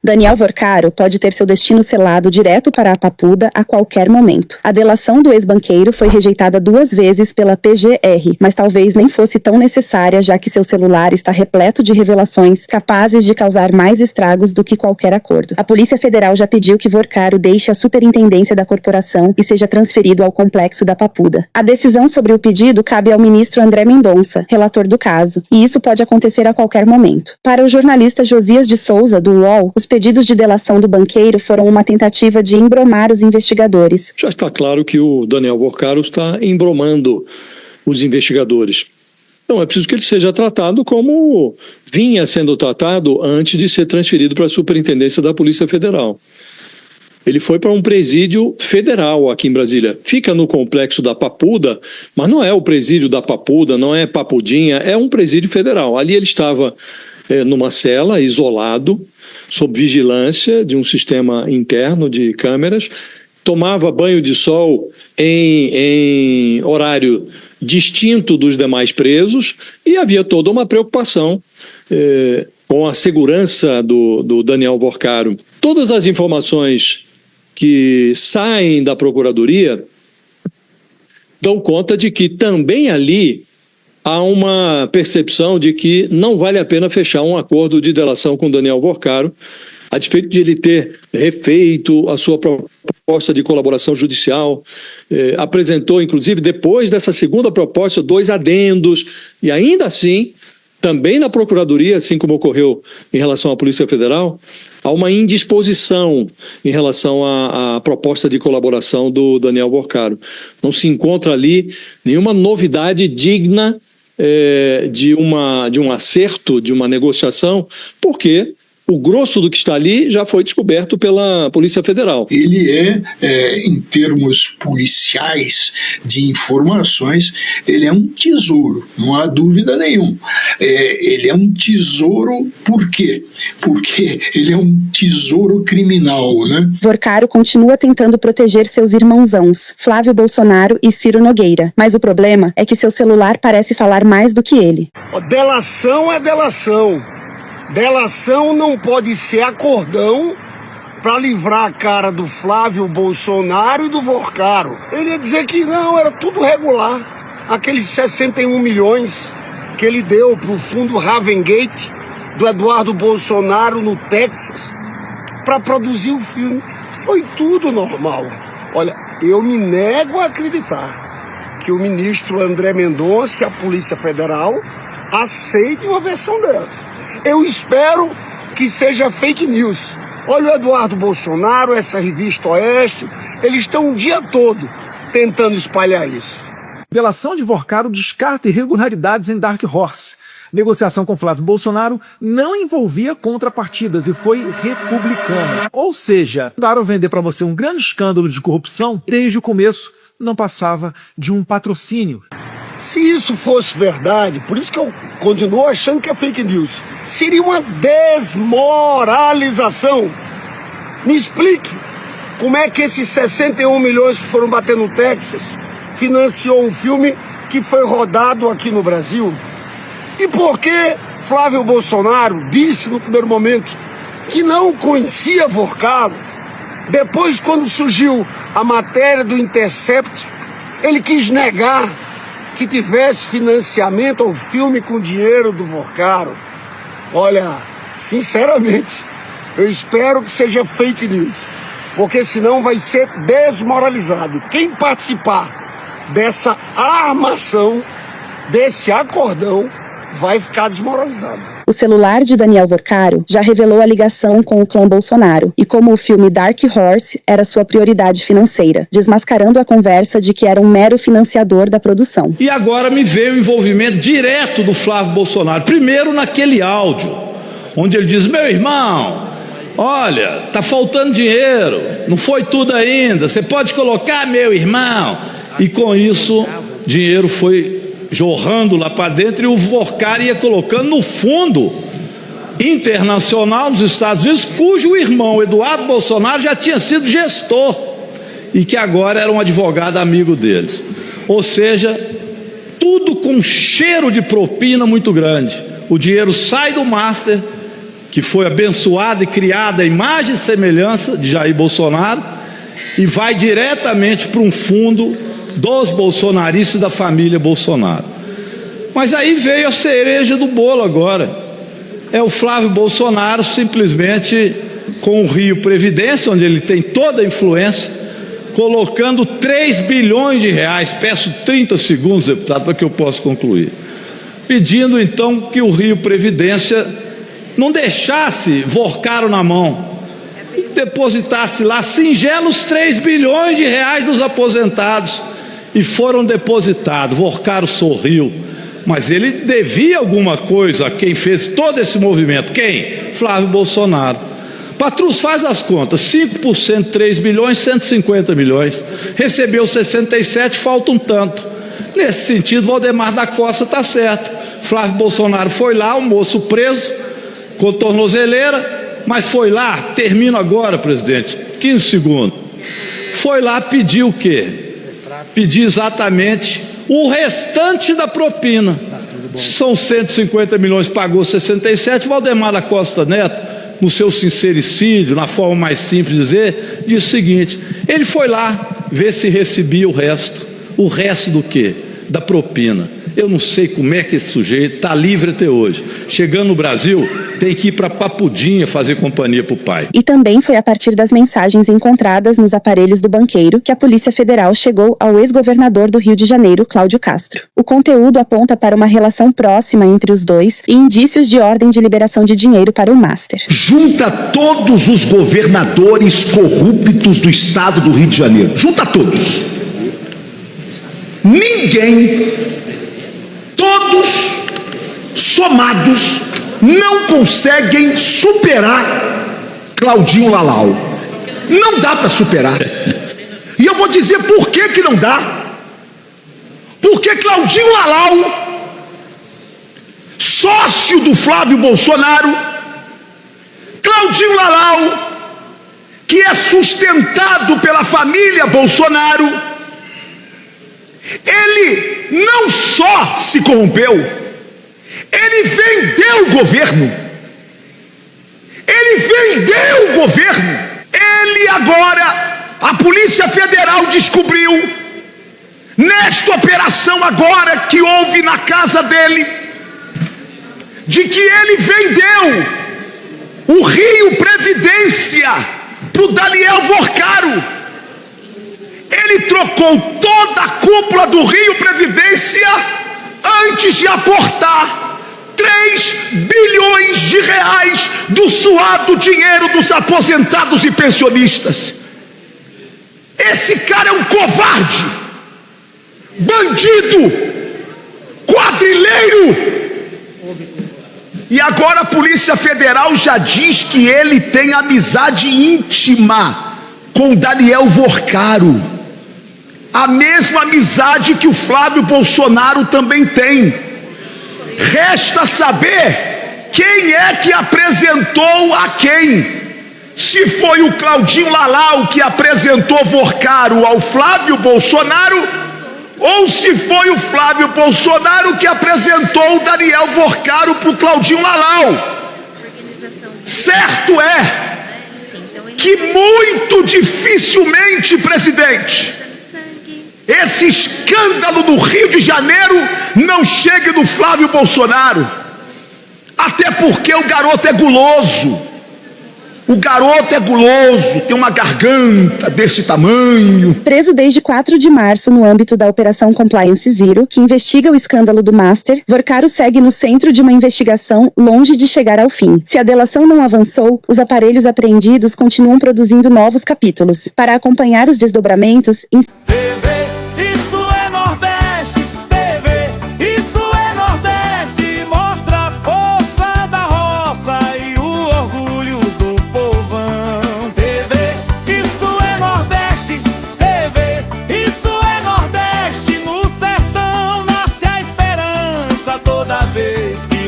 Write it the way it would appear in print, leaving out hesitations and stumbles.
Daniel Vorcaro pode ter seu destino selado direto para a Papuda a qualquer momento. A delação do ex-banqueiro foi rejeitada 2 vezes pela PGR, mas talvez nem fosse tão necessária, já que seu celular está repleto de revelações capazes de causar mais estragos do que qualquer acordo. A Polícia Federal já pediu que Vorcaro deixe a superintendência da corporação e seja transferido ao complexo da Papuda. A decisão sobre o pedido cabe ao ministro André Mendonça, relator do caso, e isso pode acontecer a qualquer momento. Para o jornalista Josias de Souza, do UOL, os pedidos de delação do banqueiro foram uma tentativa de embromar os investigadores. Já está claro que o Daniel Vorcaro está embromando os investigadores. Então é preciso que ele seja tratado como vinha sendo tratado antes de ser transferido para a superintendência da Polícia Federal. Ele foi para um presídio federal aqui em Brasília. Fica no complexo da Papuda, mas não é o presídio da Papuda, não é Papudinha, é um presídio federal. Ali ele estava numa cela, isolado, sob vigilância de um sistema interno de câmeras, tomava banho de sol em horário distinto dos demais presos e havia toda uma preocupação com a segurança do Daniel Vorcaro. Todas as informações que saem da Procuradoria dão conta de que também ali há uma percepção de que não vale a pena fechar um acordo de delação com Daniel Vorcaro, a despeito de ele ter refeito a sua proposta de colaboração judicial, apresentou, inclusive, depois dessa segunda proposta, 2 adendos, e ainda assim, também na Procuradoria, assim como ocorreu em relação à Polícia Federal, há uma indisposição em relação à proposta de colaboração do Daniel Vorcaro. Não se encontra ali nenhuma novidade digna de um acerto, de uma negociação, porque o grosso do que está ali já foi descoberto pela Polícia Federal. Ele em termos policiais de informações, ele é um tesouro, não há dúvida nenhuma. Ele é um tesouro, por quê? Porque ele é um tesouro criminal, né? Vorcaro continua tentando proteger seus irmãozãos, Flávio Bolsonaro e Ciro Nogueira, mas o problema é que seu celular parece falar mais do que ele. Delação é delação. Delação não pode ser acordão para livrar a cara do Flávio Bolsonaro e do Vorcaro. Ele ia dizer que não, era tudo regular. Aqueles 61 milhões que ele deu para o fundo Ravengate do Eduardo Bolsonaro no Texas para produzir o filme. Foi tudo normal. Olha, eu me nego a acreditar que o ministro André Mendonça e a Polícia Federal aceitem uma versão dessa. Eu espero que seja fake news. Olha o Eduardo Bolsonaro, essa revista Oeste, eles estão o dia todo tentando espalhar isso. Delação de Vorcaro descarta irregularidades em Dark Horse. Negociação com Flávio Bolsonaro não envolvia contrapartidas e foi republicana. Ou seja, tentaram vender para você um grande escândalo de corrupção, desde o começo não passava de um patrocínio. Se isso fosse verdade, por isso que eu continuo achando que é fake news, seria uma desmoralização. Me explique como é que esses 61 milhões que foram bater no Texas financiou um filme que foi rodado aqui no Brasil? E por que Flávio Bolsonaro disse no primeiro momento que não conhecia Vorcaro? Depois, quando surgiu a matéria do Intercept, ele quis negar que tivesse financiamento ao filme com dinheiro do Vorcaro. Olha, sinceramente, eu espero que seja fake news, porque senão vai ser desmoralizado. Quem participar dessa armação, desse acordão, vai ficar desmoralizado. O celular de Daniel Vorcaro já revelou a ligação com o clã Bolsonaro e como o filme Dark Horse era sua prioridade financeira, desmascarando a conversa de que era um mero financiador da produção. E agora me veio o envolvimento direto do Flávio Bolsonaro. Primeiro naquele áudio, onde ele diz: meu irmão, olha, tá faltando dinheiro, não foi tudo ainda, você pode colocar, meu irmão. E com isso, dinheiro foi jorrando lá para dentro e o Vorcaro ia colocando no fundo internacional nos Estados Unidos, cujo irmão Eduardo Bolsonaro já tinha sido gestor e que agora era um advogado amigo deles. Ou seja, tudo com cheiro de propina muito grande. O dinheiro sai do master que foi abençoada e criada à imagem e semelhança de Jair Bolsonaro, e vai diretamente para um fundo dos bolsonaristas e da família Bolsonaro. Mas aí veio a cereja do bolo agora. É o Flávio Bolsonaro simplesmente com o Rio Previdência, onde ele tem toda a influência, colocando 3 bilhões de reais, peço 30 segundos, deputado, para que eu possa concluir, pedindo então que o Rio Previdência não deixasse Vorcaro na mão, depositasse lá singelos 3 bilhões de reais dos aposentados, e foram depositados. Vorcaro sorriu, mas ele devia alguma coisa a quem fez todo esse movimento. Quem? Flávio Bolsonaro. Patrus, faz as contas, 5%, 3 bilhões, 150 milhões, recebeu 67, falta um tanto. Nesse sentido, Valdemar da Costa está certo. Flávio Bolsonaro foi lá, o moço preso, com tornozeleira, mas foi lá, termino agora, presidente, 15 segundos, foi lá pedir o quê? Pedir exatamente o restante da propina. São 150 milhões, pagou 67, Valdemar da Costa Neto, no seu sincericídio, na forma mais simples de dizer, diz o seguinte: ele foi lá ver se recebia o resto do quê? Da propina. Eu não sei como é que esse sujeito está livre até hoje. Chegando no Brasil, tem que ir para Papudinha fazer companhia para o pai. E também foi a partir das mensagens encontradas nos aparelhos do banqueiro que a Polícia Federal chegou ao ex-governador do Rio de Janeiro, Cláudio Castro. O conteúdo aponta para uma relação próxima entre os dois e indícios de ordem de liberação de dinheiro para o Master. Junta todos os governadores corruptos do estado do Rio de Janeiro. Junta todos. Ninguém, todos somados, não conseguem superar Claudinho Lalau. Não dá para superar. E eu vou dizer por que não dá. Porque Claudinho Lalau, sócio do Flávio Bolsonaro, Claudinho Lalau, que é sustentado pela família Bolsonaro, ele não só se corrompeu, ele vendeu o governo. Ele agora, a Polícia Federal descobriu, nesta operação agora que houve na casa dele, de que ele vendeu o Rio Previdência para o Daniel Vorcaro. Ele trocou toda a cúpula do Rio Previdência antes de aportar 3 bilhões de reais do suado dinheiro dos aposentados e pensionistas. Esse cara é um covarde, bandido, quadrilheiro. E agora a Polícia Federal já diz que ele tem amizade íntima com Daniel Vorcaro. A mesma amizade que o Flávio Bolsonaro também tem. Resta saber quem é que apresentou a quem. Se foi o Claudinho Lalau que apresentou Vorcaro ao Flávio Bolsonaro, ou se foi o Flávio Bolsonaro que apresentou o Daniel Vorcaro para o Claudinho Lalau. Certo é que muito dificilmente, presidente, esse escândalo do Rio de Janeiro não chegue no Flávio Bolsonaro, até porque o garoto é guloso. Tem uma garganta desse tamanho. Preso desde 4 de março no âmbito da Operação Compliance Zero, que investiga o escândalo do Master, Vorcaro segue no centro de uma investigação longe de chegar ao fim. Se a delação não avançou, os aparelhos apreendidos continuam produzindo novos capítulos. Para acompanhar os desdobramentos, toda vez que